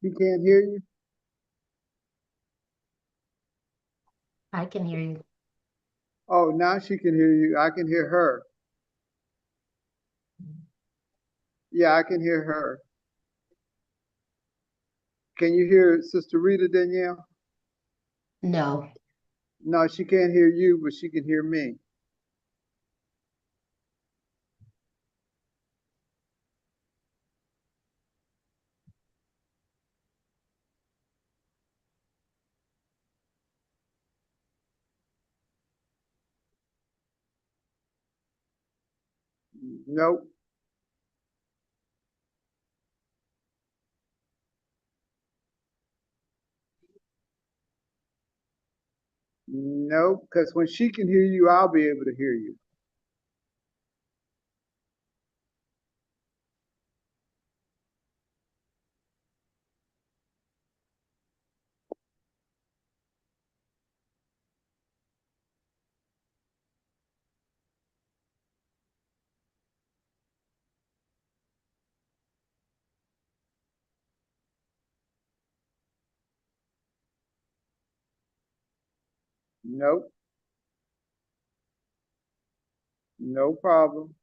He can't hear you? I can hear you. Oh, now she can hear you. I can hear her. Yeah, I can hear her. Can you hear Sister Rita Danielle? No. No, she can't hear you, but she can hear me. Nope. Nope. Because when she can hear you, I'll be able to hear you. Nope. No problem.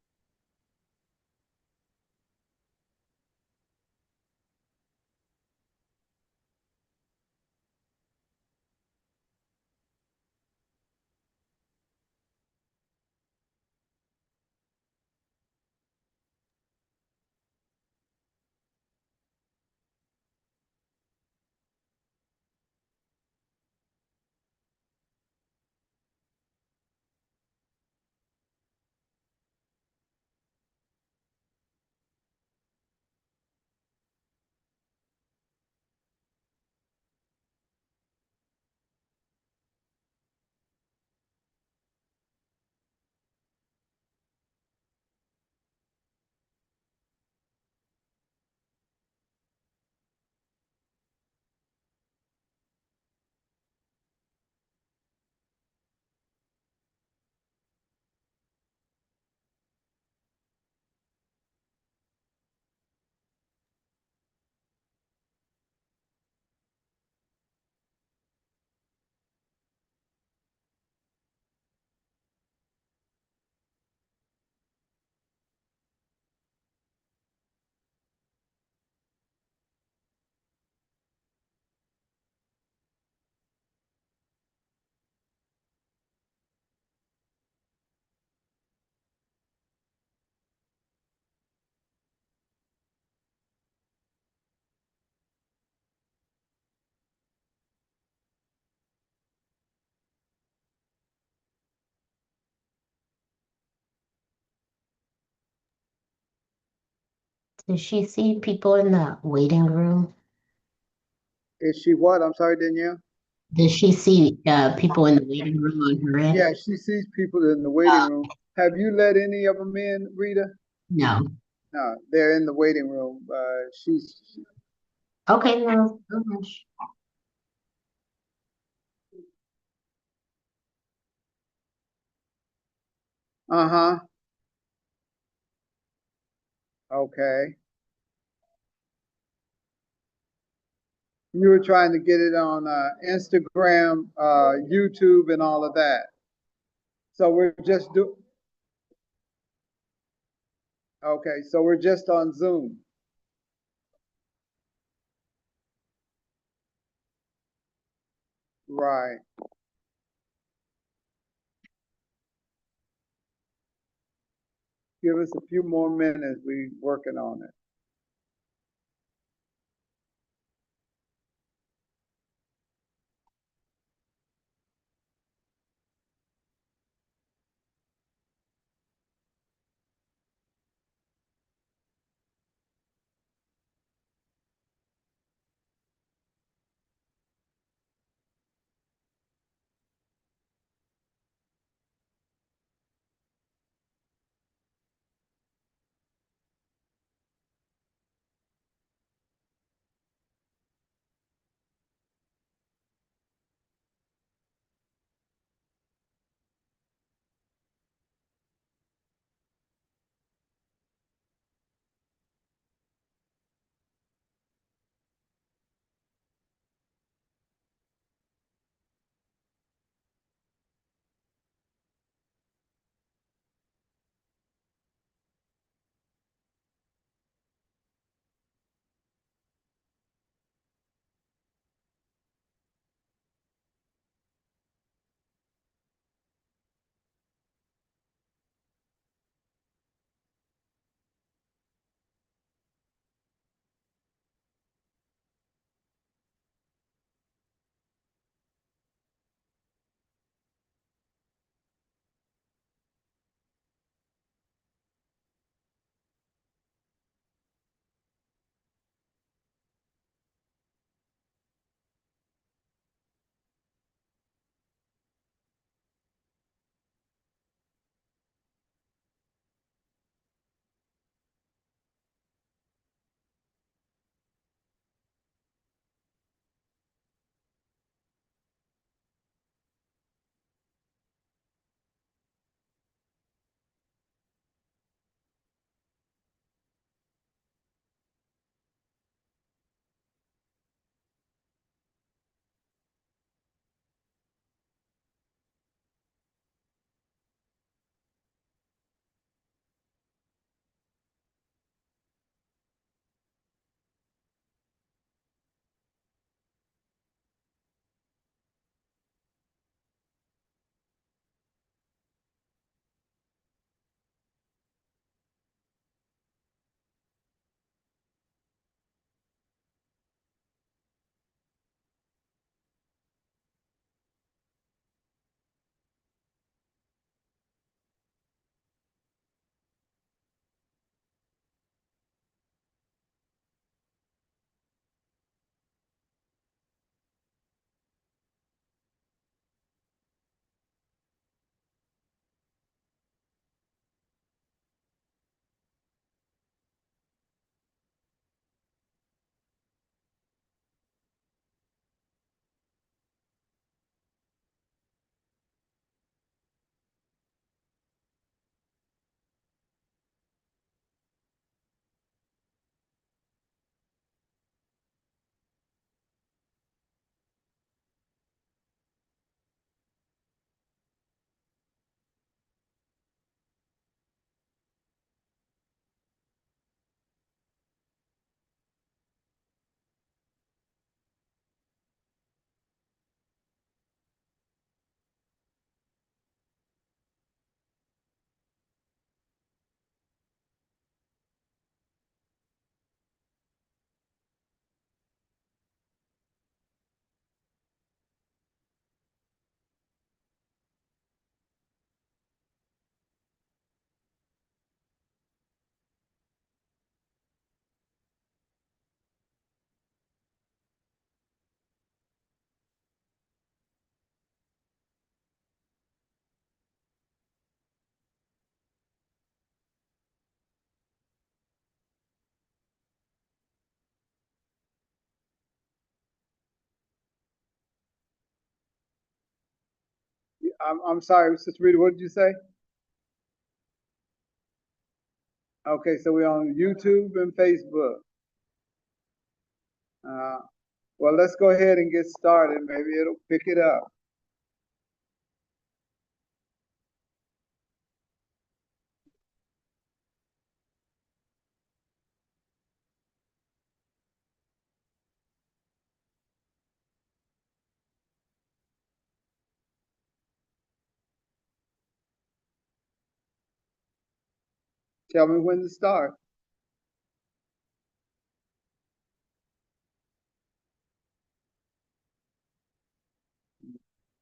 Does she see people in the waiting room? Is she what? I'm sorry, Danielle. Does she see people in the waiting room on her end? Yeah, she sees people in the waiting room. Have you let any of them in, Rita? No. No, they're in the waiting room. She's. Okay, no rush. Uh-huh. Okay. You were trying to get it on Instagram, YouTube, and all of that. So we're just do. Okay, so we're just on Zoom. Right. Give us a few more minutes. We working on it. I'm sorry, Sister Rita, what did you say? Okay, so we're on YouTube and Facebook. Uh, well, let's go ahead and get started. Maybe it'll pick it up. Tell me when to start.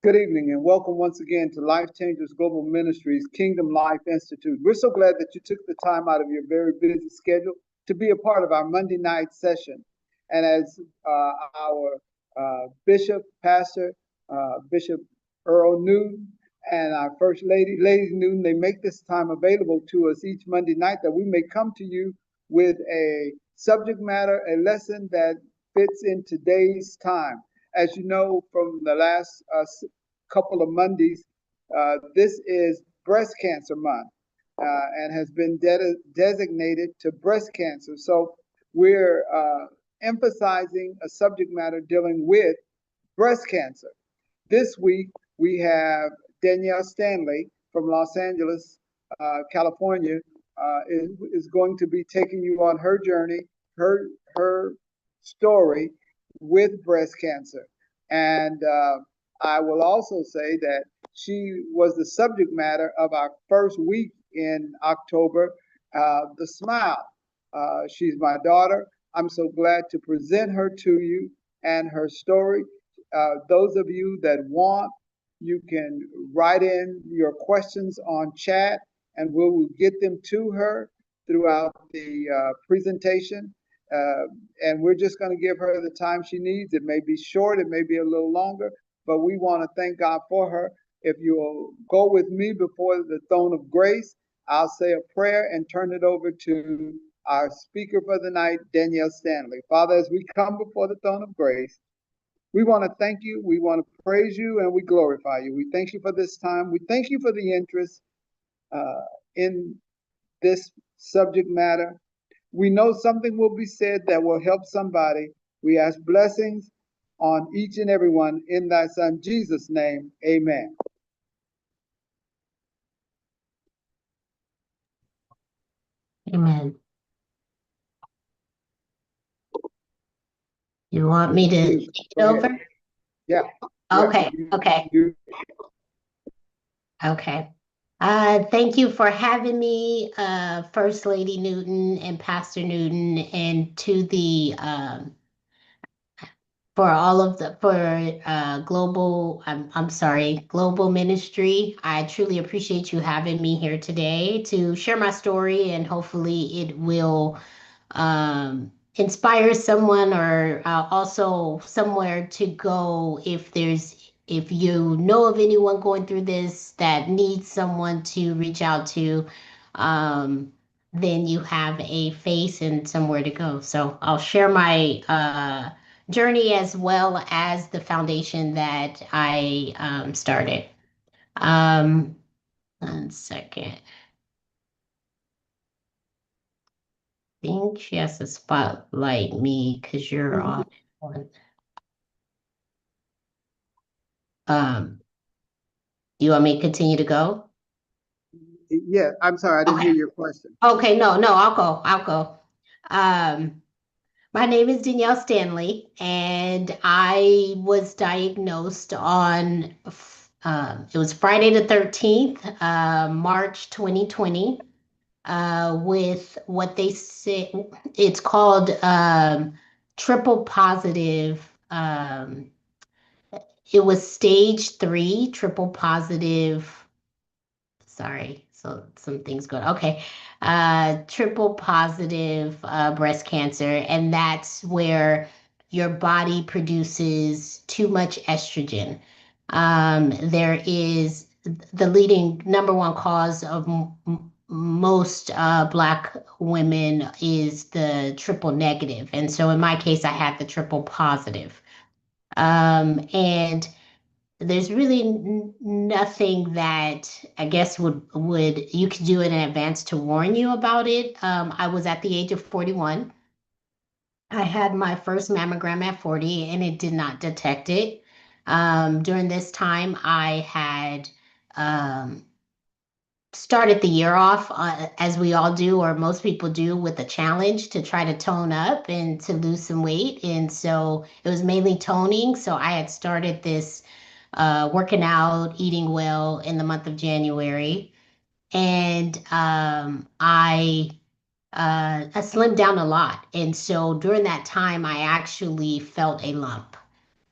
Good evening and welcome once again to Life Changers Global Ministries Kingdom Life Institute. We're so glad that you took the time out of your very busy schedule to be a part of our Monday night session. And as our Bishop, Pastor, Bishop Earl Newton, and our First Lady, Lady Newton, they make this time available to us each Monday night that we may come to you with a subject matter, a lesson that fits in today's time. As you know from the last couple of Mondays, this is Breast Cancer Month and has been designated to breast cancer. So we're emphasizing a subject matter dealing with breast cancer. This week, we have Danielle Stanley from Los Angeles, California, is going to be taking you on her journey, her story with breast cancer. And I will also say that she was the subject matter of our first week in October, the smile. She's my daughter. I'm so glad to present her to you and her story. Those of you that want, you can write in your questions on chat and we will get them to her throughout the presentation. And we're just going to give her the time she needs. It may be short, it may be a little longer, but we want to thank God for her. If you'll go with me before the throne of grace, I'll say a prayer and turn it over to our speaker for the night, Danielle Stanley. Father, as we come before the throne of grace, we want to thank you, we want to praise you, and we glorify you. We thank you for this time. We thank you for the interest in this subject matter. We know something will be said that will help somebody. We ask blessings on each and every one in thy son Jesus' name. Amen. Amen. You want me to take it over? Yeah. Okay, okay. Okay. Thank you for having me, First Lady Newton and Pastor Newton, and to the for all of the global, I'm sorry, global ministry. I truly appreciate you having me here today to share my story, and hopefully it will inspire someone or also somewhere to go if you know of anyone going through this that needs someone to reach out to, then you have a face and somewhere to go. So I'll share my journey as well as the foundation that I started. 1 second. Think she has to spotlight me because you're on. Um, you want me to continue to go? Yeah, I'm sorry, I didn't hear your question. Okay, no, I'll go. Um, my name is Danielle Stanley, and I was diagnosed on it was Friday the 13th, March 2020, with what they say it's called triple positive. It was stage 3, triple positive. Sorry, so some things going. Okay, triple positive breast cancer, and that's where your body produces too much estrogen. There is the leading number one cause of most Black women is the triple negative, and so in my case, I had the triple positive. And there's really nothing that I guess would you could do in advance to warn you about it. I was at the age of 41. I had my first mammogram at 40 and it did not detect it. During this time, I had um, started the year off as we all do, or most people do, with a challenge to try to tone up and to lose some weight. And so it was mainly toning. So I had started this working out, eating well in the month of January. And I slimmed down a lot. And so during that time, I actually felt a lump.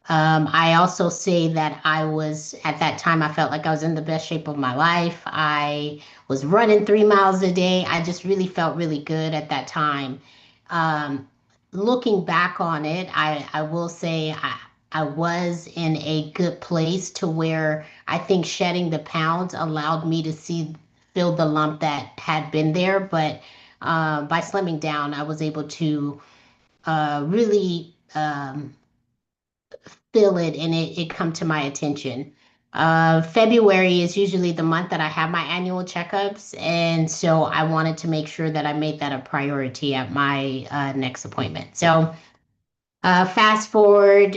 I also say that I was, at that time, I felt like I was in the best shape of my life. I was running 3 miles a day. I just really felt really good at that time. Um, Looking back on it, I will say I was in a good place to where I think shedding the pounds allowed me to feel the lump that had been there. But by slimming down, I was able to really feel it and it come to my attention. February is usually the month that I have my annual checkups, and so I wanted to make sure that I made that a priority at my next appointment. So fast forward,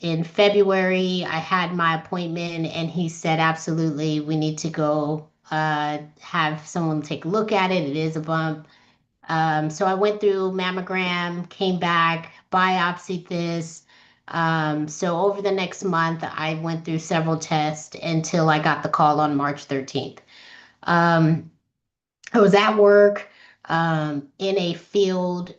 in February, I had my appointment, and he said, absolutely, we need to go have someone take a look at it. It is a bump. So I went through mammogram, came back, biopsied this. So over the next month, I went through several tests until I got the call on March 13th. Um, I was at work in a field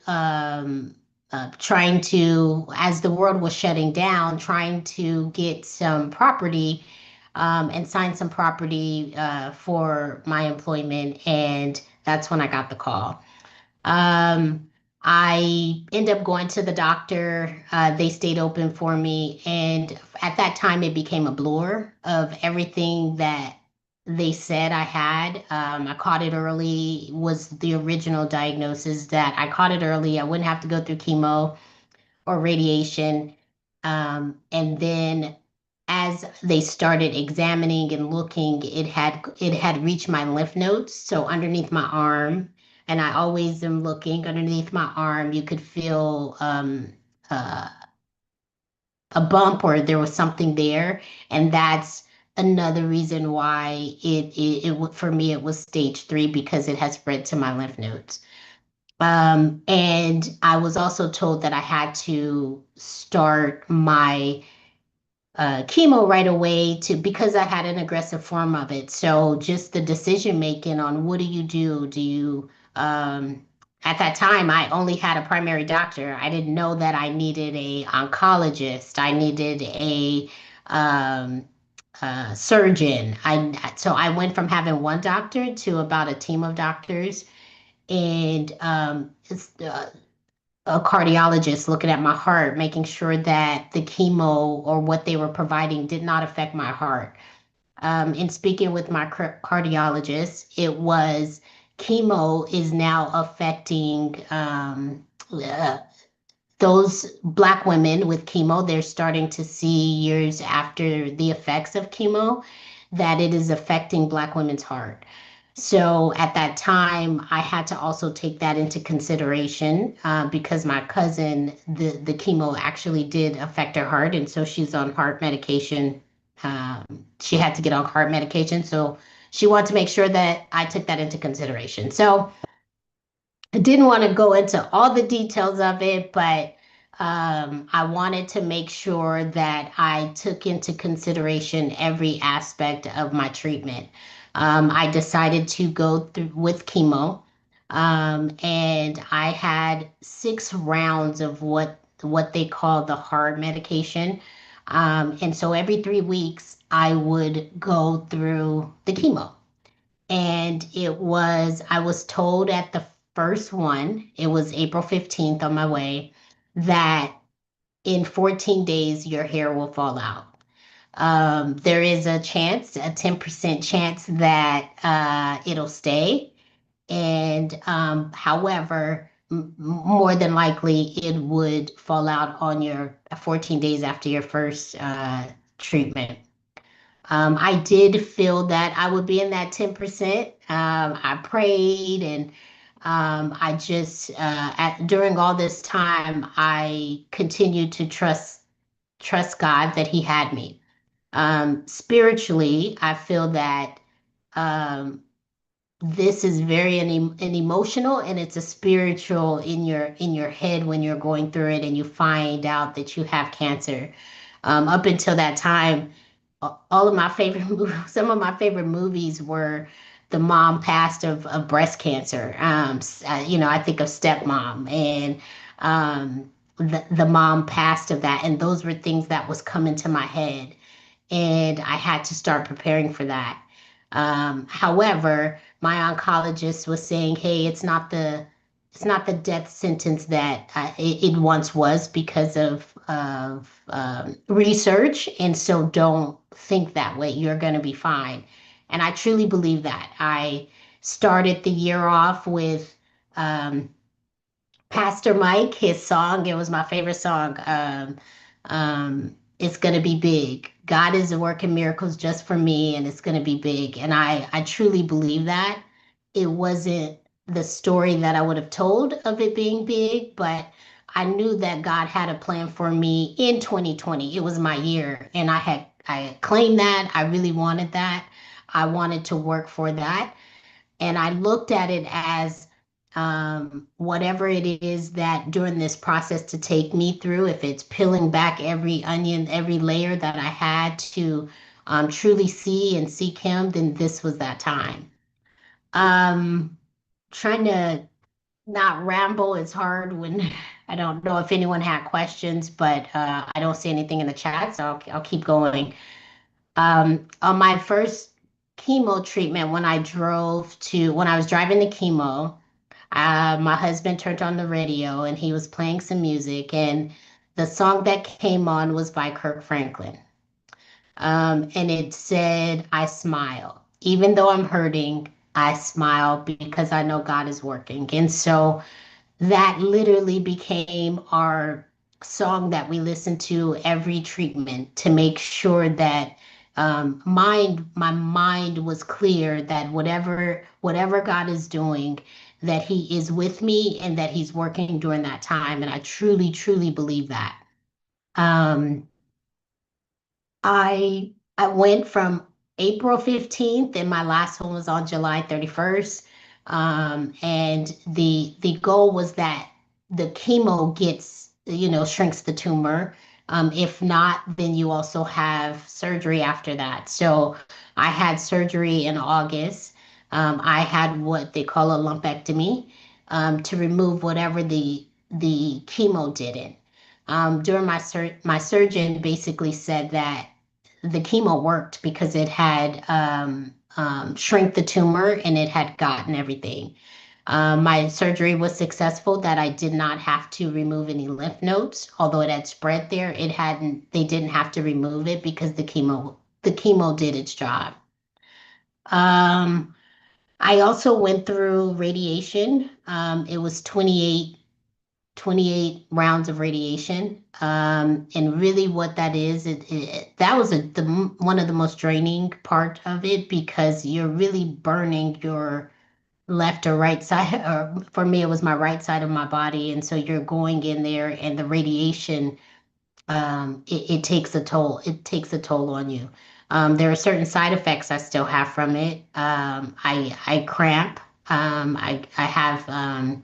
trying to, as the world was shutting down, trying to get some property and sign some property for my employment. And that's when I got the call. Um, I end up going to the doctor. They stayed open for me. And at that time, it became a blur of everything that they said I had. I caught it early, was the original diagnosis that I caught it early. I wouldn't have to go through chemo or radiation. And then as they started examining and looking, it had reached my lymph nodes, so underneath my arm. And I always am looking underneath my arm. You could feel uh, a bump or there was something there, and that's another reason why for me it was stage 3 because it has spread to my lymph nodes. And I was also told that I had to start my chemo right away to because I had an aggressive form of it. So just the decision making on what do you do? Do you at that time I only had a primary doctor. I didn't know that I needed a oncologist. I needed a um, surgeon. I went from having one doctor to about a team of doctors, and a cardiologist looking at my heart, making sure that the chemo or what they were providing did not affect my heart. In speaking with my cardiologist, it was chemo is now affecting uh, those Black women with chemo. They're starting to see years after the effects of chemo that it is affecting Black women's heart. So at that time, I had to also take that into consideration because my cousin, the chemo actually did affect her heart, and so she's on heart medication. She had to get on heart medication, so she wanted to make sure that I took that into consideration. So I didn't want to go into all the details of it, but I wanted to make sure that I took into consideration every aspect of my treatment. I decided to go through with chemo, and I had 6 rounds of what they call the hard medication. And so every 3 weeks, I would go through the chemo. And I was told at the first one, it was April 15th on my way, that in 14 days, your hair will fall out. There is a chance, a 10% chance that it'll stay. And however, more than likely, it would fall out on your 14 days after your first treatment. I did feel that I would be in that 10%. I prayed and I just, during all this time, I continued to trust God that He had me. Spiritually, I feel that um, this is very an emotional and it's a spiritual in your head when you're going through it and you find out that you have cancer. Up until that time, all of my favorite some of my favorite movies were the mom passed of breast cancer. I think of Stepmom and the mom passed of that, and those were things that was coming to my head and I had to start preparing for that. However, my oncologist was saying, "Hey, it's not the death sentence that it once was because of research, and so don't think that way. You're going to be fine." And I truly believe that. I started the year off with um, Pastor Mike, his song, it was my favorite song. It's gonna be big. God is working miracles just for me, and it's gonna be big. And I truly believe that. It wasn't the story that I would have told of it being big, but I knew that God had a plan for me in 2020. It was my year, and I claimed that. I really wanted that. I wanted to work for that. And I looked at it as whatever it is that during this process to take me through, if it's peeling back every onion, every layer that I had to truly see and seek Him, then this was that time. Um, Trying to not ramble is hard when I don't know if anyone had questions, but I don't see anything in the chat, so I'll keep going. On my first chemo treatment, when I was driving the chemo, my husband turned on the radio and he was playing some music, and the song that came on was by Kirk Franklin. And it said, "I smile. Even though I'm hurting, I smile because I know God is working." And so that literally became our song that we listened to every treatment to make sure that my mind was clear that whatever God is doing, that He is with me and that He's working during that time. And I truly, truly believe that. Um, I went from April 15th and my last one was on July 31st. And the goal was that the chemo gets, shrinks the tumor. If not, then you also have surgery after that. So I had surgery in August. I had what they call a lumpectomy, to remove whatever the chemo didn't. During my surgeon basically said that the chemo worked because it had shrink the tumor and it had gotten everything. My surgery was successful that I did not have to remove any lymph nodes, although it had spread there. They didn't have to remove it because the chemo did its job. Um, I also went through radiation. It was 28 rounds of radiation. And really what that is, that was one of the most draining part of it because you're really burning your left or right side, or for me, it was my right side of my body. And so you're going in there and the radiation, it takes a toll. It takes a toll on you. There are certain side effects I still have from it. I cramp. I have,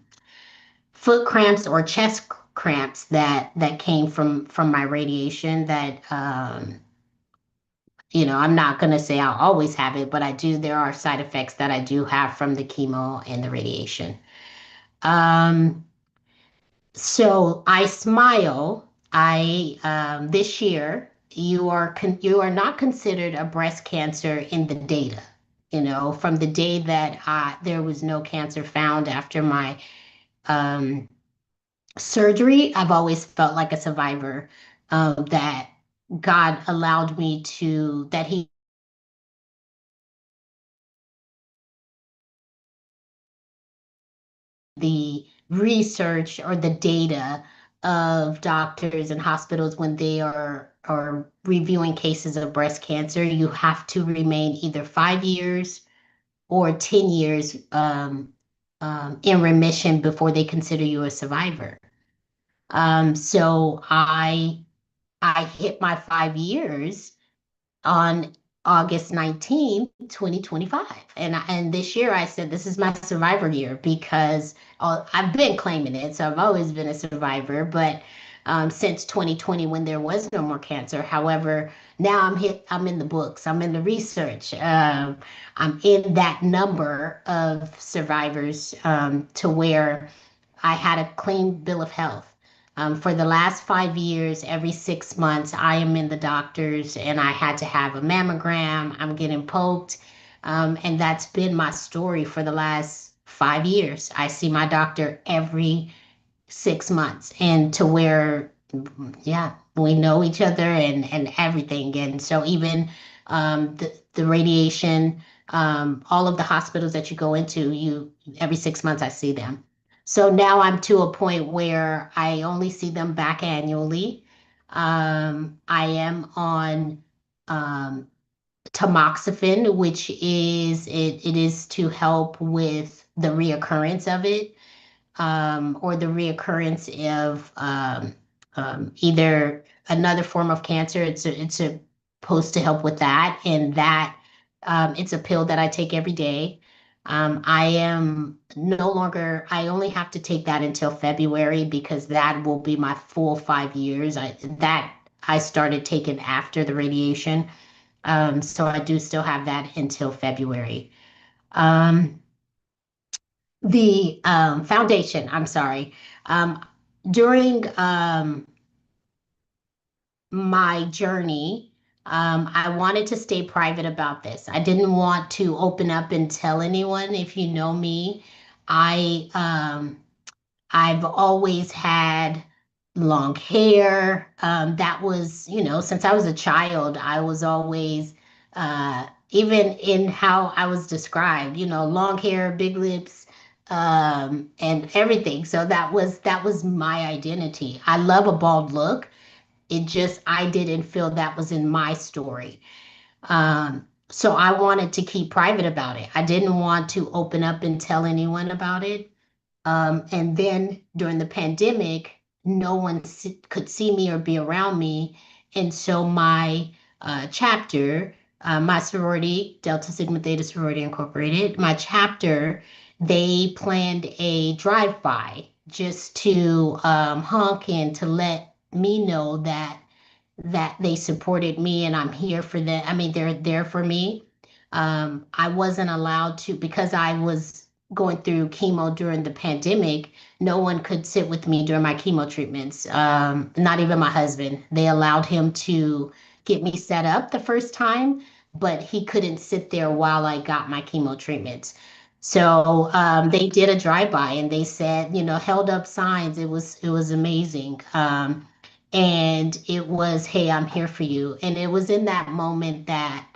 foot cramps or chest cramps that came from my radiation that I'm not going to say I'll always have it, but I do. There are side effects that I do have from the chemo and the radiation. um so I smile. I This year you are not considered a breast cancer in the data, from the day that there was no cancer found after my um surgery. I've always felt like a survivor, that God allowed me to, that He, the research or the data of doctors and hospitals when they are or reviewing cases of breast cancer, you have to remain either 5 years or 10 years in remission before they consider you a survivor. So I hit my 5 years on August 19th, 2025. And this year I said this is my survivor year because I've been claiming it, so I've always been a survivor, but since 2020 when there was no more cancer. However, now I'm in the books, I'm in the research. I'm in that number of survivors to where I had a clean bill of health. For the last 5 years, every 6 months, I am in the doctors and I had to have a mammogram. I'm getting poked. And that's been my story for the last 5 years. I see my doctor every 6 months, and to where, yeah, we know each other and everything. And so even the radiation, all of the hospitals that you go into, you every 6 months I see them. So now I'm to a point where I only see them back annually. I am on um, tamoxifen, which it is to help with the reoccurrence of it, or the reoccurrence of either another form of cancer. It's supposed to help with that, and that it's a pill that I take every day. I am no longer. I only have to take that until February because that will be my full 5 years. I started taking after the radiation, so I do still have that until February. Um, the foundation, I'm sorry. Um, during my journey, I wanted to stay private about this. I didn't want to open up and tell anyone. If you know me, I I've always had long hair. That was, since I was a child, I was always, even in how I was described, long hair, big lips, and everything. So that was my identity. I love a bald look. It just, I didn't feel that was in my story. So I wanted to keep private about it. I didn't want to open up and tell anyone about it. And then during the pandemic, no one could see me or be around me. And so my chapter, my sorority, Delta Sigma Theta Sorority Incorporated, my chapter, they planned a drive-by just to honk and to let me know that they supported me and I'm here for them. I mean, they're there for me. I wasn't allowed to, because I was going through chemo during the pandemic. No one could sit with me during my chemo treatments. Not even my husband. They allowed him to get me set up the first time, but he couldn't sit there while I got my chemo treatments. So they did a drive-by and they said, held up signs. It was amazing. And it was, hey, I'm here for you. And it was in that moment that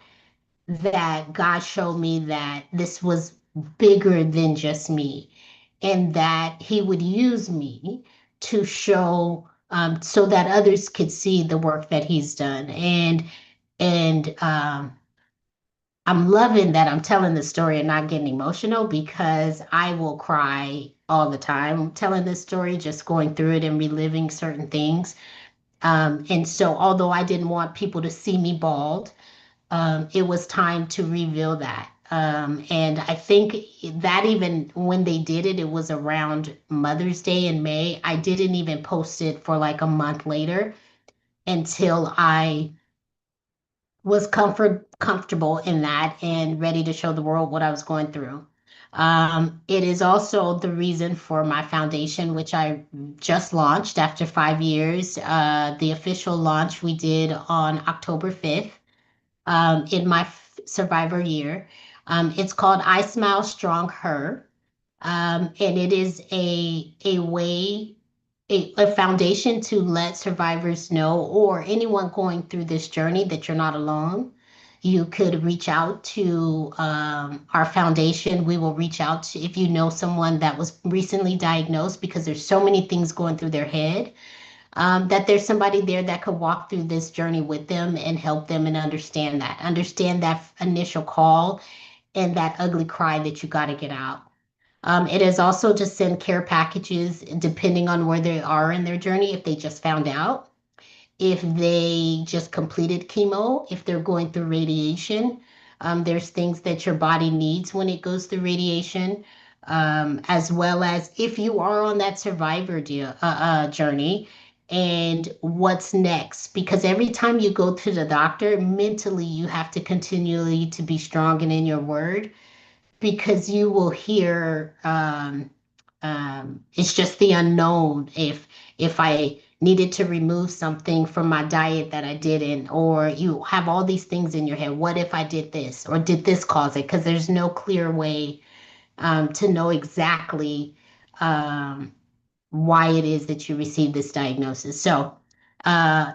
God showed me that this was bigger than just me, and that He would use me to show, so that others could see the work that He's done. And I'm loving that I'm telling the story and not getting emotional, because I will cry all the time telling this story, just going through it and reliving certain things. And so, although I didn't want people to see me bald, it was time to reveal that. And I think that even when they did it, it was around Mother's Day in May. I didn't even post it for like a month later until I was comfortable in that and ready to show the world what I was going through. It is also the reason for my foundation, which I just launched after 5 years. The official launch we did on October 5th, in my survivor year. It's called I Smile Strong Her. And it is a way, a foundation to let survivors know, or anyone going through this journey, that you're not alone. You could reach out to our foundation. We will reach out to, if you know someone that was recently diagnosed, because there's so many things going through their head. that there's somebody there that could walk through this journey with them and help them and understand that initial call and that ugly cry that you got to get out. It is also to send care packages depending on where they are in their journey, if they just found out, if they just completed chemo, if they're going through radiation. There's things that your body needs when it goes through radiation, as well as if you are on that journey and what's next. Because every time you go to the doctor, mentally, you have to continually to be strong and in your word because you will hear it's just the unknown. If I needed to remove something from my diet that I didn't, or you have all these things in your head. What if I did this, or did this cause it? Because there's no clear way to know exactly um, why it is that you received this diagnosis. So uh,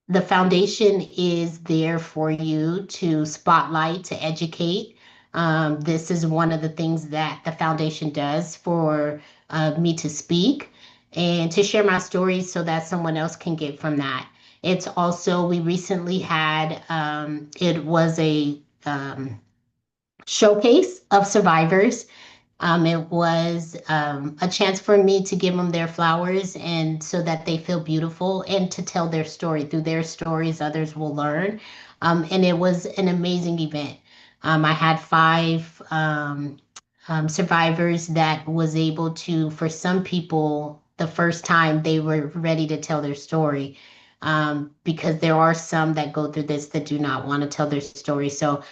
the foundation is there for you to spotlight, to educate. This is one of the things that the foundation does for me to speak and to share my stories so that someone else can get from that. It's also, we recently had, it was a showcase of survivors. It was a chance for me to give them their flowers and so that they feel beautiful and to tell their story. Through their stories, others will learn. And it was an amazing event. I had five survivors that was able to, for some people, the first time they were ready to tell their story. Because there are some that go through this that do not want to tell their story. So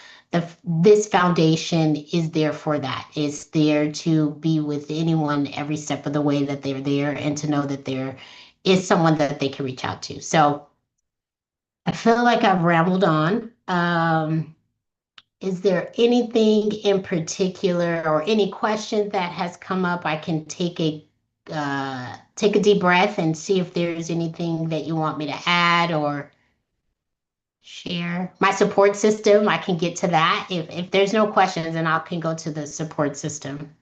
this foundation is there for that. It's there to be with anyone every step of the way that they're there and to know that there is someone that they can reach out to. So I feel like I've rambled on. Is there anything in particular or any question that has come up? I can take a deep breath and see if there's anything that you want me to add or share. My support system, I can get to that. If there's no questions, then I can go to the support system.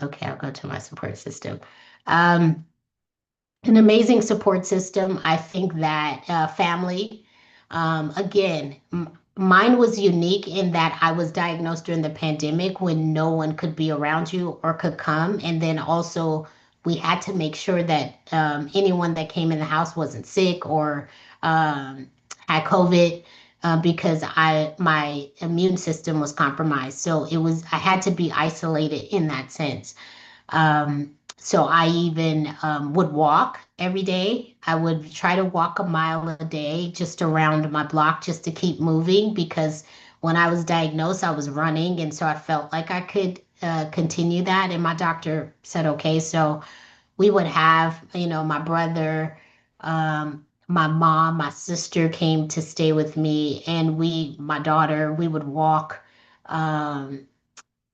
Okay, I'll go to my support system. Um, an amazing support system. I think that family, again, mine was unique in that I was diagnosed during the pandemic when no one could be around you or could come. And then also, we had to make sure that anyone that came in the house wasn't sick or had COVID. Because my immune system was compromised, so I had to be isolated in that sense. So I even would walk every day. I would try to walk a mile a day just around my block just to keep moving because when I was diagnosed, I was running. And so I felt like I could continue that. And my doctor said, okay. So we would have, my brother, my mom, my sister came to stay with me, and my daughter, we would Um,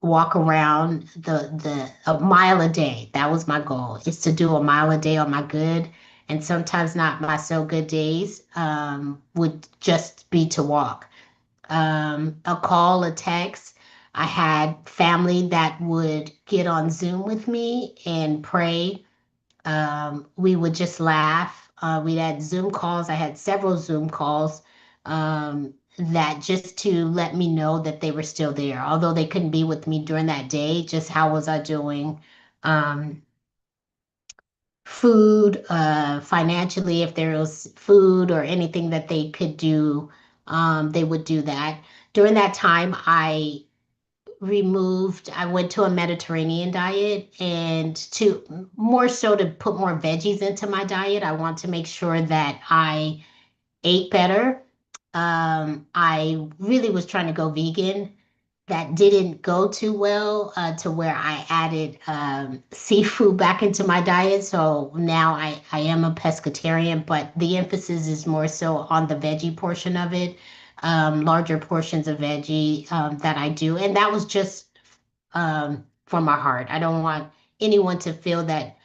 walk around the a mile a day. That was my goal, is to do a mile a day on my good and sometimes not my so good days, would just be to walk. A call, a text. I had family that would get on Zoom with me and pray. We would just laugh. We had Zoom calls. I had several Zoom calls, that just to let me know that they were still there. Although they couldn't be with me during that day, just how was I doing? Um, Food, financially, if there was food or anything that they could do, they would do that. During that time, I went to a Mediterranean diet and to more so to put more veggies into my diet. I want to make sure that I ate better. I really was trying to go vegan. That didn't go too well, to where I added seafood back into my diet. So now I am a pescatarian, but the emphasis is more so on the veggie portion of it, larger portions of veggie that I do. And that was just from my heart. I don't want anyone to feel that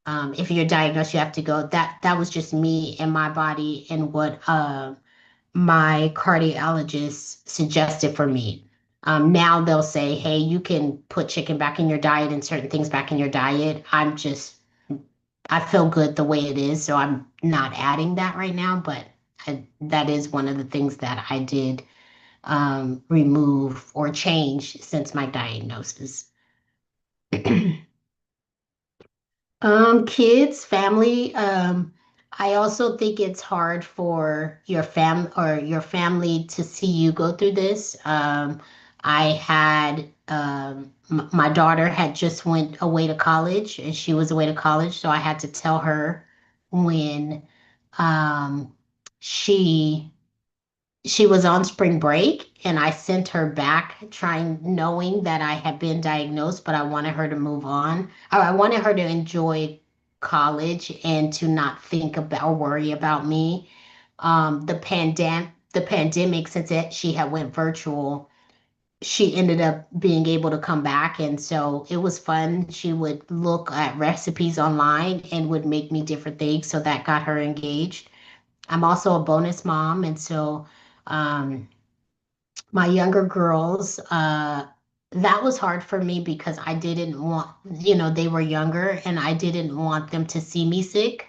if you're diagnosed, you have to go. That was just me and my body and what my cardiologist suggested for me. Now they'll say, hey, you can put chicken back in your diet and certain things back in your diet. I feel good the way it is, so I'm not adding that right now, but that is one of the things that I did remove or change since my diagnosis. Kids, family. I also think it's hard for your family to see you go through this. I had my daughter had just went away to college, and she was away to college, so I had to tell her when um, she she was on spring break, and I sent her back trying, knowing that I had been diagnosed, but I wanted her to move on. Or I wanted her to enjoy college and to not think about or worry about me. The pandemic, since she had went virtual, she ended up being able to come back, and so it was fun. She would look at recipes online and would make me different things, so that got her engaged. I'm also a bonus mom, and so um, my younger girls, that was hard for me because I didn't want, they were younger and I didn't want them to see me sick.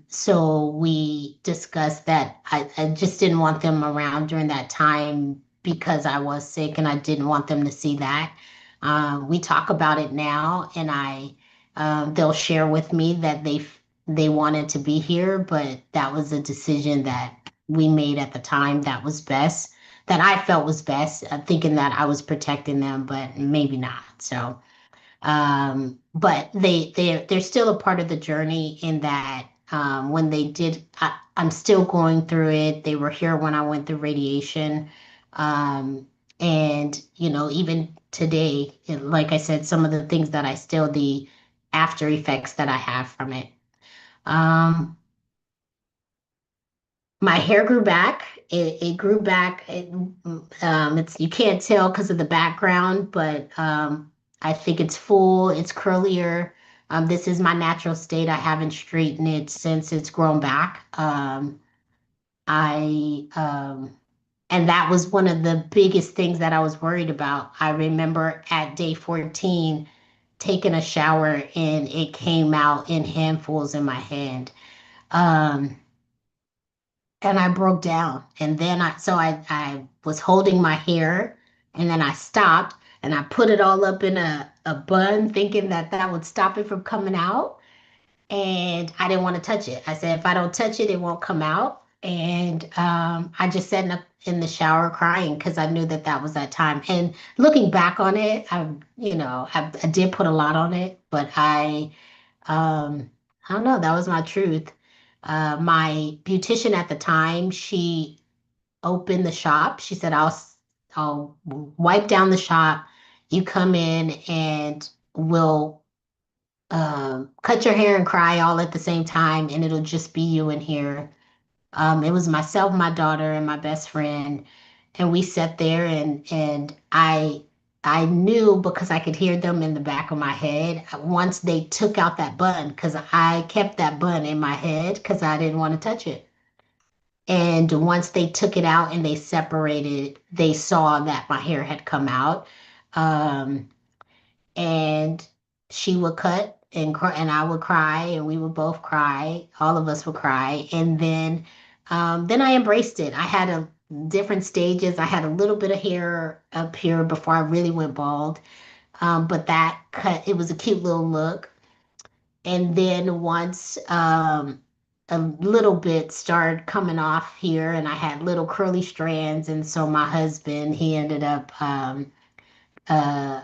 So we discussed that I just didn't want them around during that time because I was sick and I didn't want them to see that. We talk about it now, and they'll share with me that they wanted to be here, but that was a decision that we made at the time that was best, that I felt was best, thinking that I was protecting them, but maybe not. So but they're still a part of the journey in that when they did, I'm still going through it. They were here when I went through radiation. Um, and even today, like I said, some of the things that the after effects that I have from it. Um, my hair grew back. It grew back. It's, you can't tell because of the background, but I think it's full. It's curlier. This is my natural state. I haven't straightened it since it's grown back. I And that was one of the biggest things that I was worried about. I remember at day 14 taking a shower and it came out in handfuls in my hand. Um, and I broke down. And then I was holding my hair, and then I stopped and I put it all up in a bun thinking that that would stop it from coming out. And I didn't want to touch it. I said, if I don't touch it, it won't come out. And I just sat in the shower crying because I knew that that was that time. And looking back on it, I did put a lot on it, but I don't know. That was my truth. My beautician at the time, she opened the shop. She said, I'll wipe down the shop. You come in and we'll cut your hair and cry all at the same time, and it'll just be you in here. It was myself, my daughter, and my best friend, and we sat there, and I knew because I could hear them in the back of my head once they took out that bun, because I kept that bun in my head because I didn't want to touch it. And once they took it out and they separated, they saw that my hair had come out. Um, and she would cut and cry, and I would cry, and we would both cry. All of us would cry, and then I embraced it. I had a different stages. I had a little bit of hair up here before I really went bald, but that cut, it was a cute little look. And then once a little bit started coming off here, and I had little curly strands, and so my husband, he ended up uh,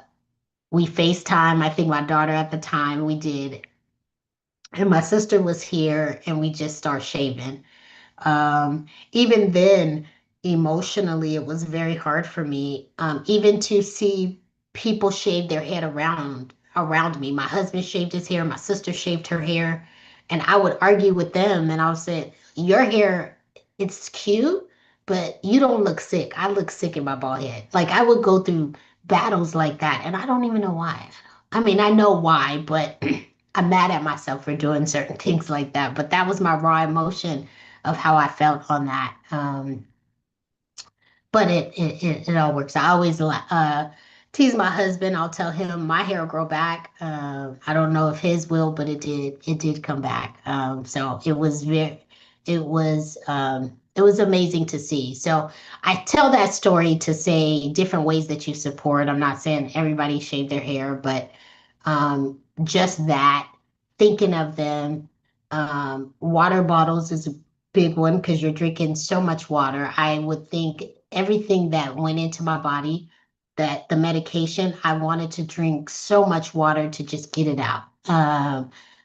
we FaceTime. I think my daughter at the time we did, and my sister was here, and we just start shaving. Even then, emotionally, it was very hard for me, even to see people shave their head around me. My husband shaved his hair, my sister shaved her hair, and I would argue with them, and I would say, "Your hair, it's cute, but you don't look sick. I look sick in my bald head." Like I would go through battles like that, and I don't even know why. I mean, I know why, but I'm mad at myself for doing certain things like that. But that was my raw emotion of how I felt on that. but it all works. I always tease my husband. I'll tell him my hair will grow back. I don't know if his will, but it did come back. So it was amazing to see. So I tell that story to say different ways that you support. I'm not saying everybody shave their hair, but just that, thinking of them. Water bottles is a big one because you're drinking so much water. I would think everything that went into my body, that the medication, I wanted to drink so much water to just get it out.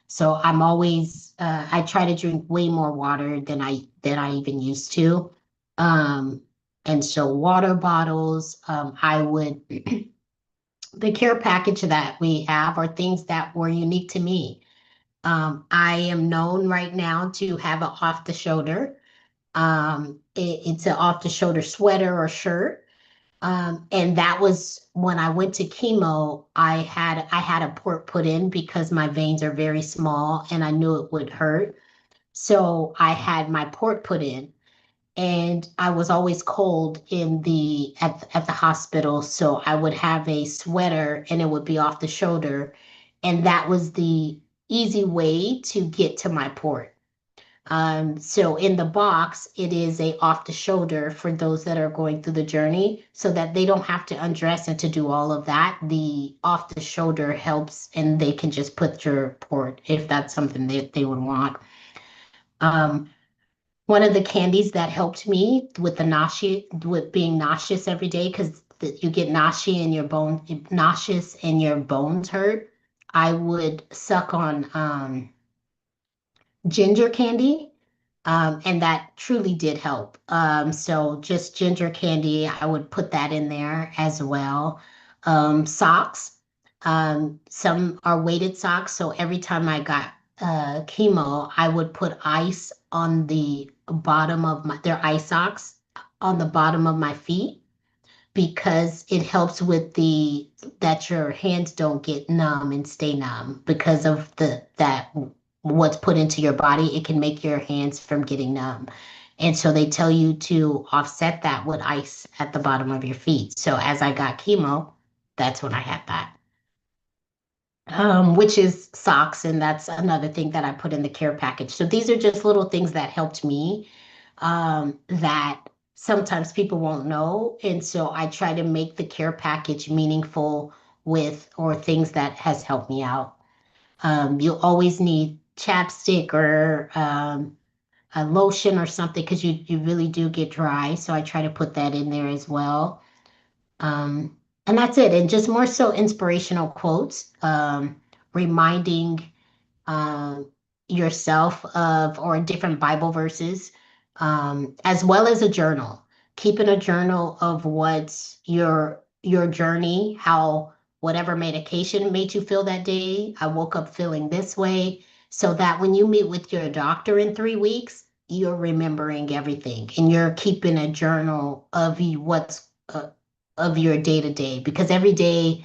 So I'm always I try to drink way more water than I even used to. Um, and so water bottles, I would the care package that we have are things that were unique to me. I am known right now to have an off the shoulder. It's an off the shoulder sweater or shirt. And that was when I went to chemo. I had a port put in because my veins are very small and I knew it would hurt. So I had my port put in, and I was always cold at the hospital, so I would have a sweater and it would be off the shoulder, and that was the easy way to get to my port. So in the box, it is a off the shoulder for those that are going through the journey so that they don't have to undress and to do all of that. The off the shoulder helps and they can just put your port if that's something that they would want. Um, One of the candies that helped me with the nausea, with being nauseous every day, because you get nauseous and your bones hurt. I would suck on ginger candy, and that truly did help. So just ginger candy, I would put that in there as well. Socks, some are weighted socks, so every time I got chemo, I would put ice on the bottom of their ice socks on the bottom of my feet because it helps with the that your hands don't get numb and stay numb because of the that what's put into your body. It can make your hands from getting numb. And so they tell you to offset that with ice at the bottom of your feet. So as I got chemo, that's when I had that. Which is socks, and that's another thing that I put in the care package. So these are just little things that helped me, that sometimes people won't know. And so I try to make the care package meaningful with or things that has helped me out. You'll always need chapstick or a lotion or something because you really do get dry. So I try to put that in there as well. Um, and that's it. And just more so inspirational quotes, reminding um, yourself of or different Bible verses, as well as a journal. Keeping a journal of what's your journey, how whatever medication made you feel that day. I woke up feeling this way, so that when you meet with your doctor in 3 weeks, you're remembering everything and you're keeping a journal of what's of your day to day. Because every day,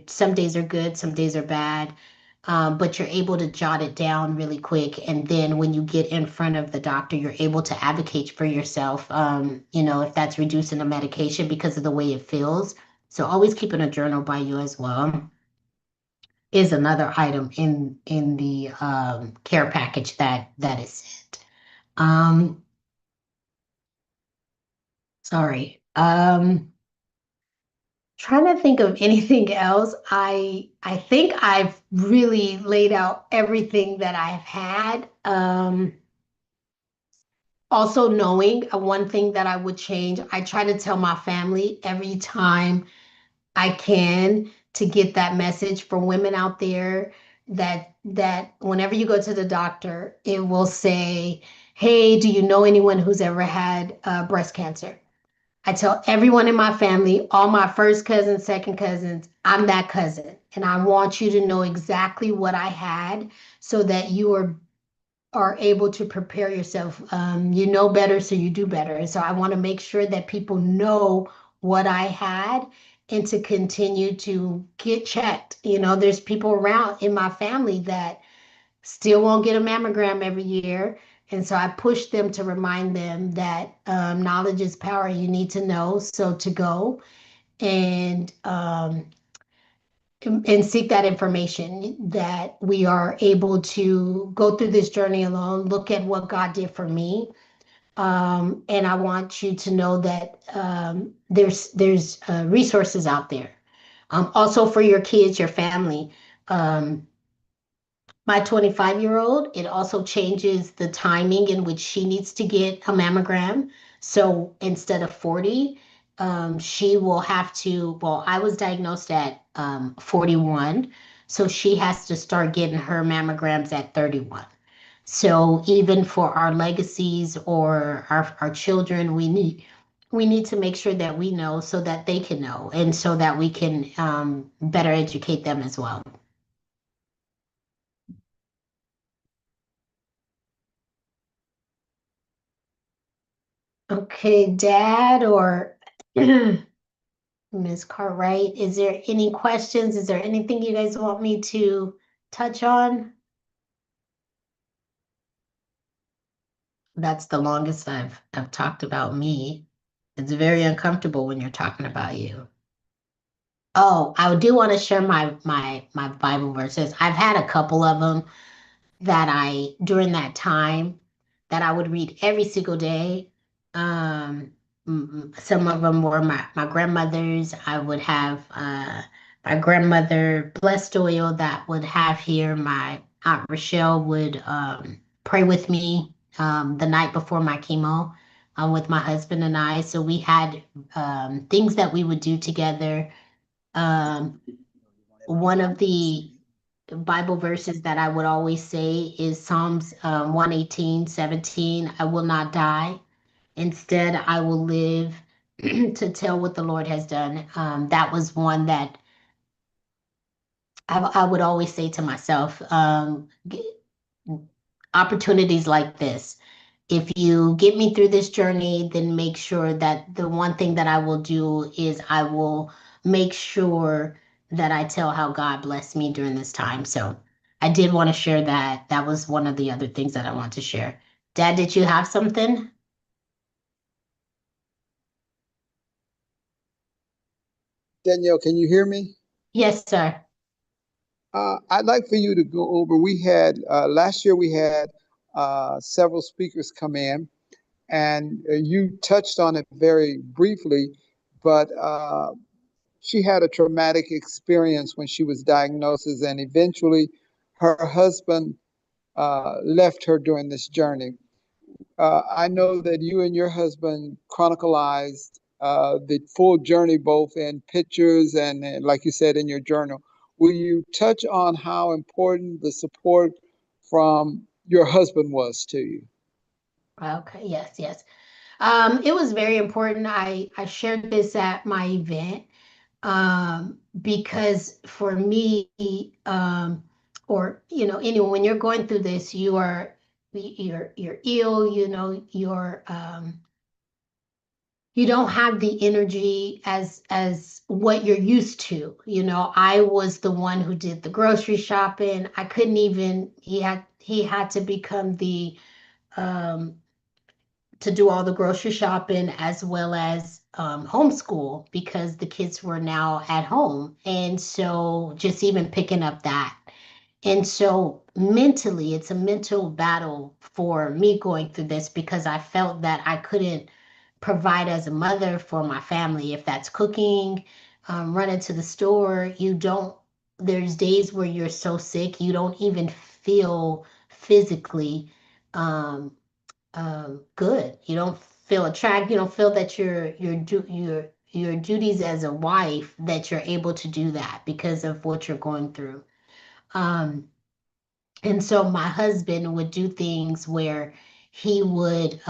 some days are good, some days are bad, but you're able to jot it down really quick. And then when you get in front of the doctor, you're able to advocate for yourself, if that's reducing the medication because of the way it feels. So always keeping a journal by you as well is another item in the care package that is sent. Um, Sorry. Trying to think of anything else. I think I've really laid out everything that I've had. Also knowing one thing that I would change, I try to tell my family every time I can to get that message for women out there that whenever you go to the doctor, it will say, "Hey, do you know anyone who's ever had breast cancer?" I tell everyone in my family, all my first cousins, second cousins, I'm that cousin. And I want you to know exactly what I had so that you are able to prepare yourself. You know better, so you do better. And so I want to make sure that people know what I had and to continue to get checked. There's people around in my family that still won't get a mammogram every year. And so I push them to remind them that knowledge is power. You need to know. So to go and and seek that information, that we are able to go through this journey alone, look at what God did for me. And I want you to know that there's resources out there. Also for your kids, your family. Um, my 25-year-old, it also changes the timing in which she needs to get a mammogram. So instead of 40, she will have to, well, I was diagnosed at 41, so she has to start getting her mammograms at 31. So even for our legacies or our children, we need to make sure that we know so that they can know and so that we can better educate them as well. Okay, Dad or Ms. Cartwright, is there any questions? Is there anything you guys want me to touch on? That's the longest I've talked about me. It's very uncomfortable when you're talking about you. Oh, I do want to share my Bible verses. I've had a couple of them that I during that time that I would read every single day. Um, some of them were my grandmother's. I would have my grandmother blessed oil that would have here. My Aunt Rochelle would pray with me the night before my chemo with my husband and I. So we had things that we would do together. Um, One of the Bible verses that I would always say is Psalms 118:17. I will not die. Instead, I will live to tell what the Lord has done. That was one that I would always say to myself, opportunities like this. If you get me through this journey, then make sure that the one thing that I will do is I will make sure that I tell how God blessed me during this time. So I did want to share that. That was one of the other things that I want to share. Dad, did you have something? Danielle, can you hear me? Yes, sir. I'd like for you to go over. We had last year we had several speakers come in, and you touched on it very briefly, but she had a traumatic experience when she was diagnosed, and eventually her husband left her during this journey. I know that you and your husband chronicalized the full journey, both in pictures and, like you said, in your journal. Will you touch on how important the support from your husband was to you? Okay, yes, yes. It was very important. I shared this at my event because for me, or anyway, when you're going through this, you're ill. You don't have the energy as what you're used to. I was the one who did the grocery shopping. I couldn't even. He had to become the um to do all the grocery shopping as well as homeschool because the kids were now at home. And so just even picking up that. And so mentally, it's a mental battle for me going through this because I felt that I couldn't provide as a mother for my family. If that's cooking, running to the store, there's days where you're so sick, you don't even feel physically um, good. You don't feel attracted. You don't feel that your duties as a wife that you're able to do that because of what you're going through. Um, and so my husband would do things where he would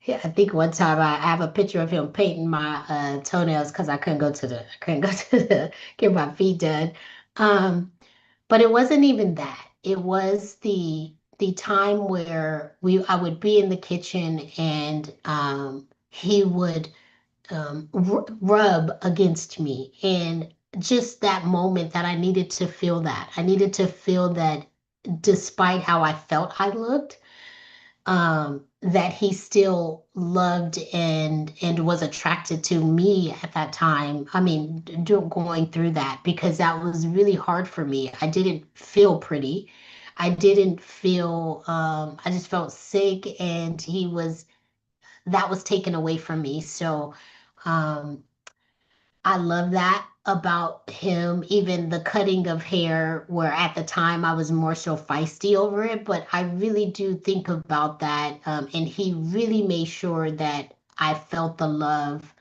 yeah, I think one time I have a picture of him painting my toenails because I couldn't go to get my feet done. Um, but it wasn't even that. It was the time where I would be in the kitchen and he would rub against me, and just that moment that I needed to feel that. I needed to feel that despite how I felt I looked, that he still loved and was attracted to me at that time. I mean, going through that, because that was really hard for me. I didn't feel pretty. I didn't feel, I just felt sick, and that was taken away from me. So, um, I love that about him, even the cutting of hair, where at the time I was more so feisty over it, but I really do think about that. And he really made sure that I felt the love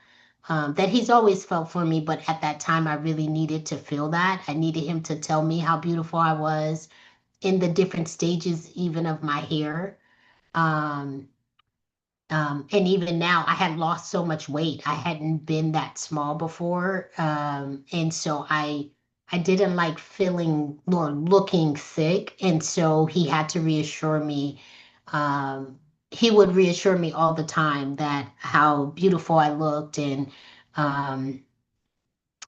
that he's always felt for me, but at that time I really needed to feel that. I needed him to tell me how beautiful I was in the different stages, even of my hair. Um, and even now, I had lost so much weight. I hadn't been that small before. And so I didn't like feeling or looking sick. And so he had to reassure me. Um, he would reassure me all the time that how beautiful I looked, um,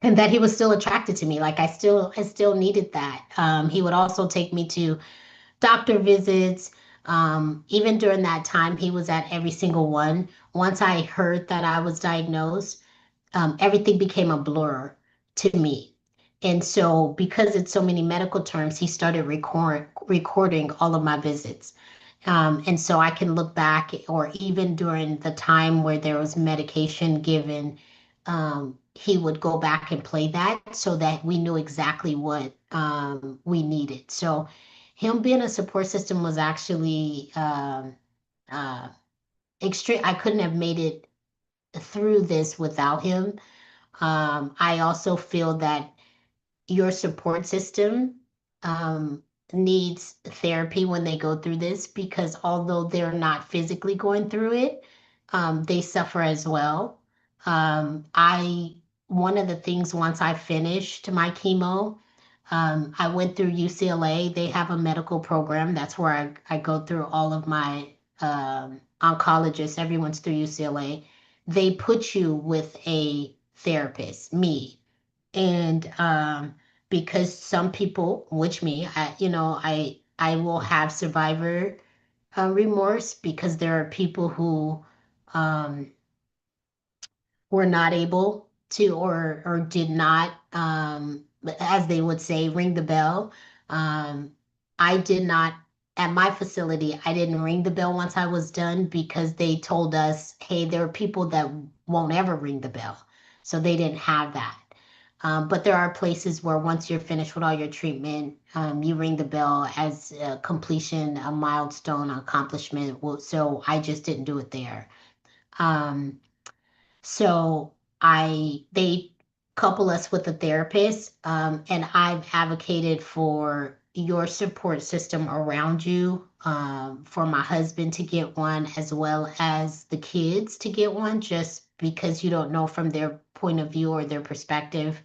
and that he was still attracted to me. Like I still needed that. He would also take me to doctor visits. Even during that time, he was at every single one. Once I heard that I was diagnosed, everything became a blur to me. And so, because it's so many medical terms, he started recording all of my visits. And so I can look back, or even during the time where there was medication given, he would go back and play that so that we knew exactly what we needed. So him being a support system was actually uh, extreme. I couldn't have made it through this without him. I also feel that your support system um, needs therapy when they go through this, because although they're not physically going through it, they suffer as well. I One of the things, once I finished my chemo, I went through UCLA. They have a medical program. That's where I go through all of my oncologists. Everyone's through UCLA. They put you with a therapist, me. And because some people, which me, I will have survivor remorse, because there are people who um, were not able to, or did not, as they would say, ring the bell. Um, I did not, at my facility, I didn't ring the bell once I was done, because they told us, hey, there are people that won't ever ring the bell. So they didn't have that. But there are places where once you're finished with all your treatment, you ring the bell as a completion, a milestone, accomplishment. So I just didn't do it there. Um, so they couple us with a therapist, and I've advocated for your support system around you, for my husband to get one, as well as the kids to get one, just because you don't know from their point of view or their perspective.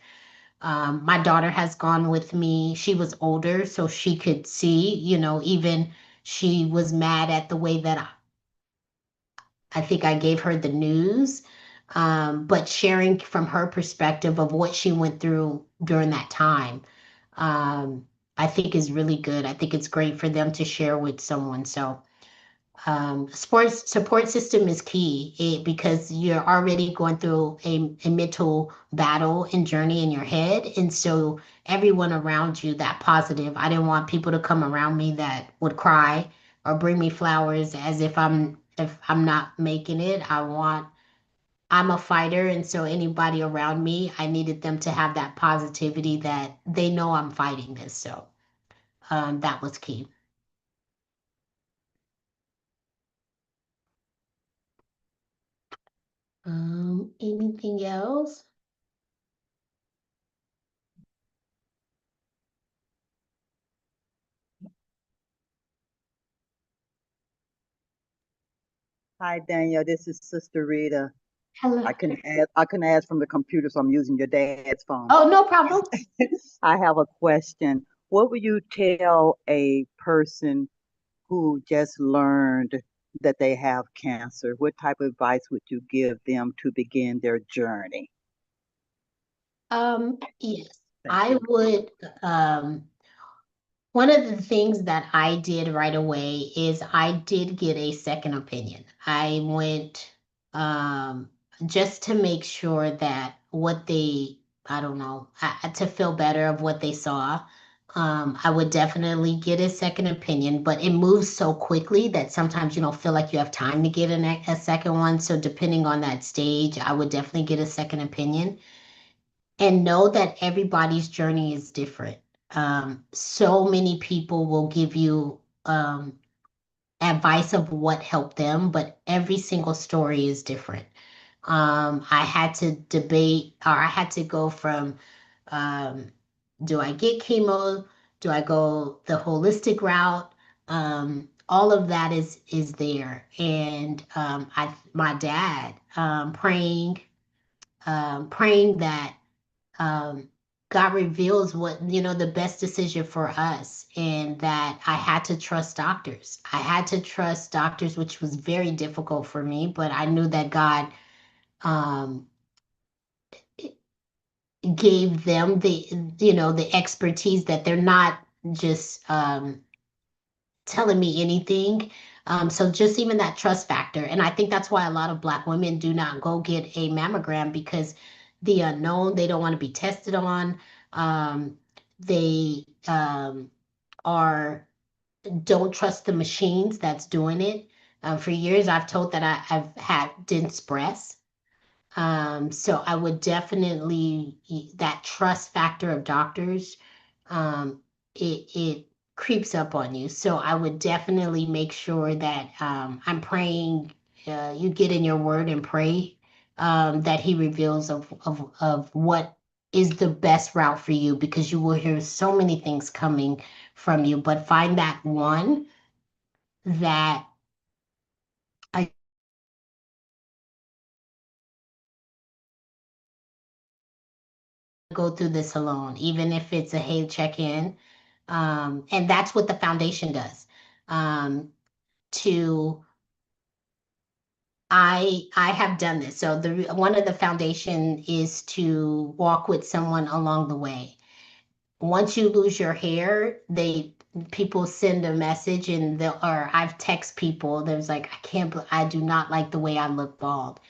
My daughter has gone with me. She was older, so she could see, even she was mad at the way that I think I gave her the news, but sharing from her perspective of what she went through during that time, um, I think is really good. I think it's great for them to share with someone. So, sports support system is key, because you're already going through a mental battle and journey in your head. And so everyone around you, that positive, I didn't want people to come around me that would cry or bring me flowers as if I'm not making it. I'm a fighter, and so anybody around me, I needed them to have that positivity that they know I'm fighting this. So that was key. Anything else? Hi, Daniel. This is Sister Rita. Hello. I can ask from the computer, so I'm using your dad's phone. Oh, no problem. I have a question. What would you tell a person who just learned that they have cancer? What type of advice would you give them to begin their journey? Yes, Thank I you. would. Um, One of the things that I did right away is I did get a second opinion. I went um, just to make sure that what they, I don't know, to feel better of what they saw. I would definitely get a second opinion, but it moves so quickly that sometimes you don't feel like you have time to get a second one. So depending on that stage, I would definitely get a second opinion and know that everybody's journey is different. So many people will give you advice of what helped them, but every single story is different. I had to debate, or I had to go from um, do I get chemo? Do I go the holistic route? All of that is there, and my dad praying that um, God reveals what, the best decision for us, and that I had to trust doctors. I had to trust doctors, which was very difficult for me, but I knew that God um, gave them the expertise, that they're not just telling me anything. So just even that trust factor. And I think that's why a lot of Black women do not go get a mammogram, because the unknown, they don't want to be tested on. They are don't trust the machines that's doing it. For years, I've told that I've had dense breasts. So I would definitely, that trust factor of doctors, it creeps up on you. So I would definitely make sure that I'm praying, you get in your word and pray that he reveals of what is the best route for you, because you will hear so many things coming from you, but find that one that I go through this alone, even if it's a hey, check in. And that's what the foundation does. Um, to I have done this. So the one of the foundation is to walk with someone along the way. Once you lose your hair, people send a message, or I've text people. There's like, I do not like the way I look bald.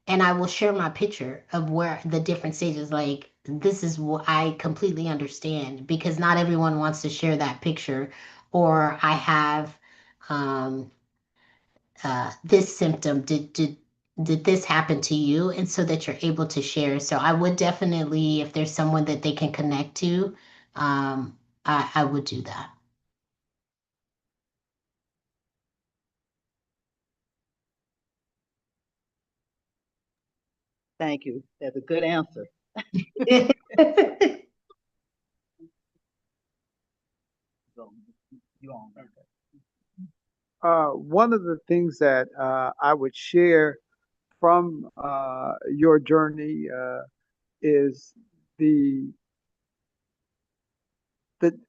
And I will share my picture of where the different stages, like, this is what I completely understand, because not everyone wants to share that picture. Or I have um, this symptom. Did this happen to you? And so that you're able to share. So I would definitely, if there's someone that they can connect to, I would do that. Thank you. That's a good answer. You on that. One of the things that I would share from your journey is the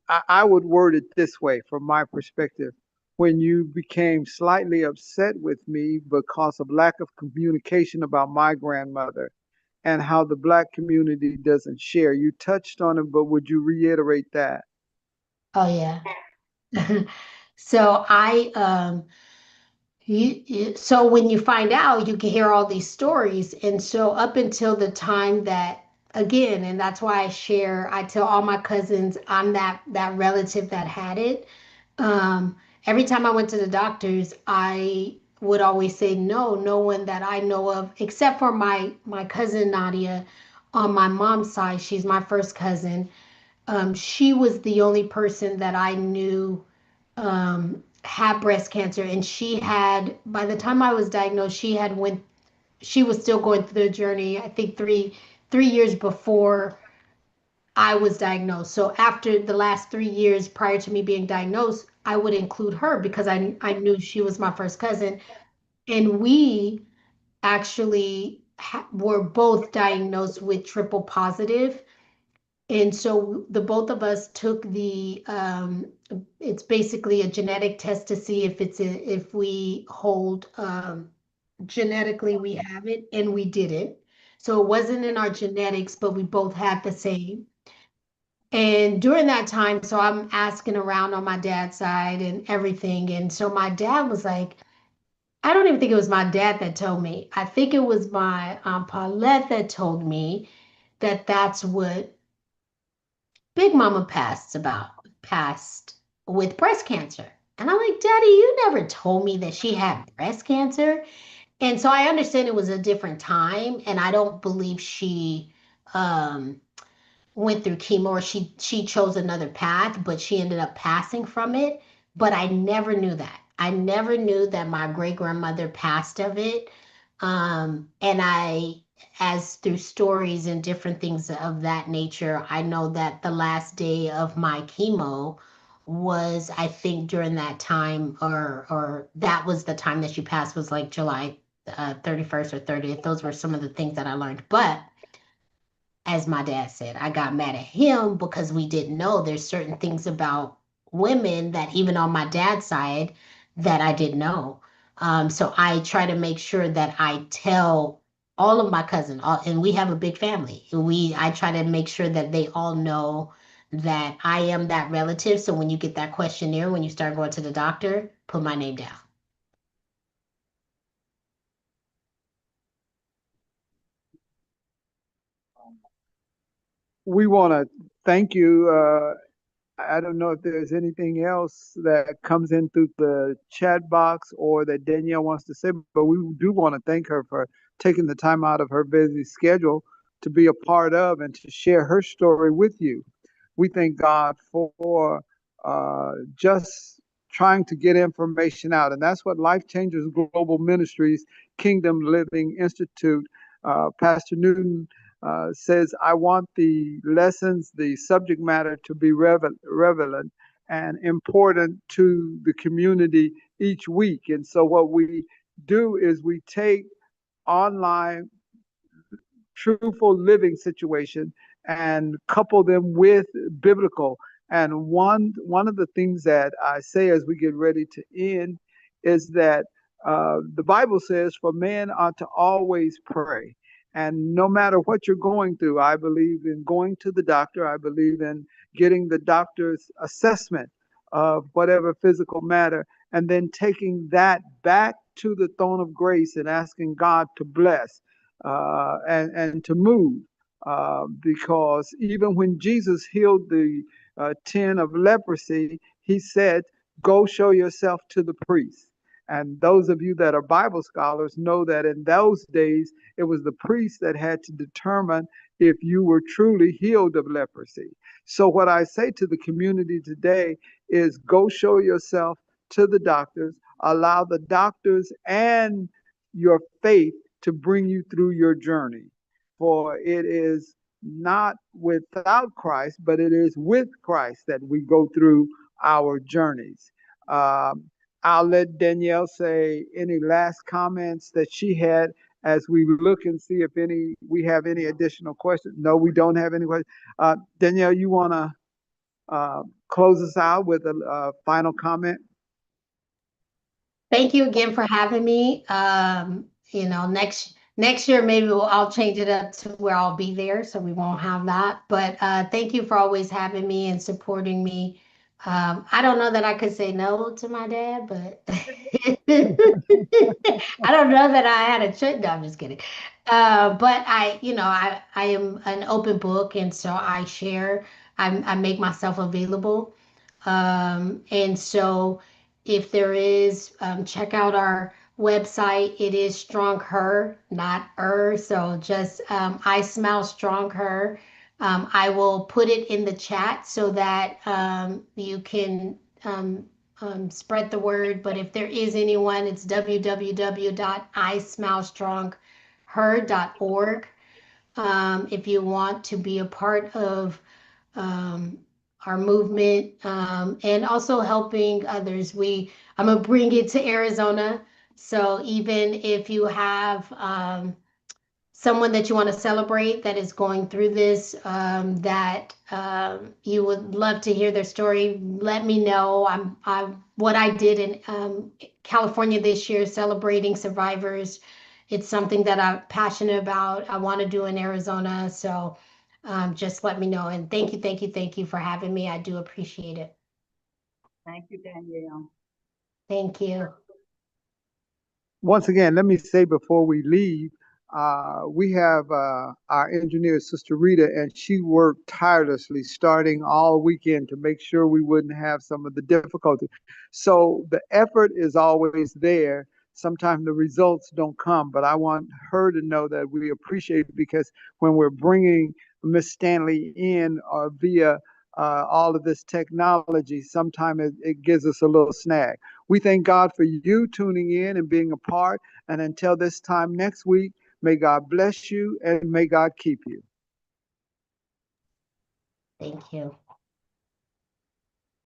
I would word it this way from my perspective. When you became slightly upset with me because of lack of communication about my grandmother and how the Black community doesn't share, you touched on it, but would you reiterate that? Oh yeah. So so when you find out, you can hear all these stories. And so up until the time that, again, and that's why I tell all my cousins I'm that relative that had it. Every time I went to the doctors, I would always say no, no one that I know of, except for my cousin Nadia on my mom's side. She's my first cousin. She was the only person that I knew had breast cancer, and by the time I was diagnosed, she was still going through the journey. I think 3 years before I was diagnosed. So after the last 3 years prior to me being diagnosed, I would include her, because I knew she was my first cousin, and we actually were both diagnosed with triple positive. And so the both of us took it's basically a genetic test to see if we hold, genetically we have it, and we didn't. So it wasn't in our genetics, but we both had the same. And during that time, so I'm asking around on my dad's side and everything. And so my dad was like, I don't even think it was my dad that told me. I think it was my Aunt Paulette that told me that that's what Big Mama passed with breast cancer. And I'm like, Daddy, you never told me that she had breast cancer. And so I understand it was a different time, and I don't believe she um went through chemo, or she chose another path, but she ended up passing from it. But I never knew that. I never knew that my great grandmother passed of it. And as through stories and different things of that nature, I know that the last day of my chemo was, I think, during that time, or that was the time that she passed, was like July 31st or 30th. Those were some of the things that I learned. But as my dad said, I got mad at him because we didn't know there's certain things about women that even on my dad's side that I didn't know. So I try to make sure that I tell all of my cousins, and we have a big family. I try to make sure that they all know that I am that relative. So when you get that questionnaire, when you start going to the doctor, put my name down. We want to thank you. I don't know if there's anything else that comes in through the chat box or that Danielle wants to say, but we do want to thank her for taking the time out of her busy schedule to be a part of and to share her story with you. We thank God for just trying to get information out. And that's what Life Changers Global Ministries Kingdom Living Institute, Pastor Newton says, I want the lessons, the subject matter to be relevant and important to the community each week. And so what we do is we take online truthful living situation and couple them with biblical. And one of the things that I say as we get ready to end is that the Bible says, "For men ought to always pray." And no matter what you're going through, I believe in going to the doctor. I believe in getting the doctor's assessment of whatever physical matter, and then taking that back to the throne of grace and asking God to bless and to move. Because even when Jesus healed the 10 of leprosy, he said, "Go show yourself to the priest." And those of you that are Bible scholars know that in those days, it was the priest that had to determine if you were truly healed of leprosy. So, what I say to the community today is go show yourself to the doctors, allow the doctors and your faith to bring you through your journey. For it is not without Christ, but it is with Christ that we go through our journeys. Um, I'll let Danielle say any last comments that she had as we look and see if we have any additional questions. No, we don't have any questions. Danielle, you want to close us out with a final comment? Thank you again for having me. Next year maybe I'll change it up to where I'll be there, so we won't have that. But thank you for always having me and supporting me. I don't know that I could say no to my dad, but I don't know that I had a choice. No, I'm just kidding. But I am an open book, and so I share. I make myself available. And so if there is, check out our website. It is Strong Her, not So just I Smile Strong Her. I will put it in the chat so that you can spread the word. But if there is anyone, it's www.ismilestrongher.org. If you want to be a part of um, our movement, and also helping others. I'm gonna bring it to Arizona. So even if you have someone that you want to celebrate that is going through this, that you would love to hear their story, let me know. What I did in California this year, celebrating survivors. It's something that I'm passionate about. I want to do in Arizona. So just let me know. And thank you for having me. I do appreciate it. Thank you, Danielle. Thank you. Once again, let me say before we leave, we have our engineer, Sister Rita, and she worked tirelessly starting all weekend to make sure we wouldn't have some of the difficulty. So the effort is always there. Sometimes the results don't come, but I want her to know that we appreciate it, because when we're bringing Miss Stanley in via all of this technology, sometimes it gives us a little snag. We thank God for you tuning in and being a part. And until this time next week, may God bless you and may God keep you. Thank you.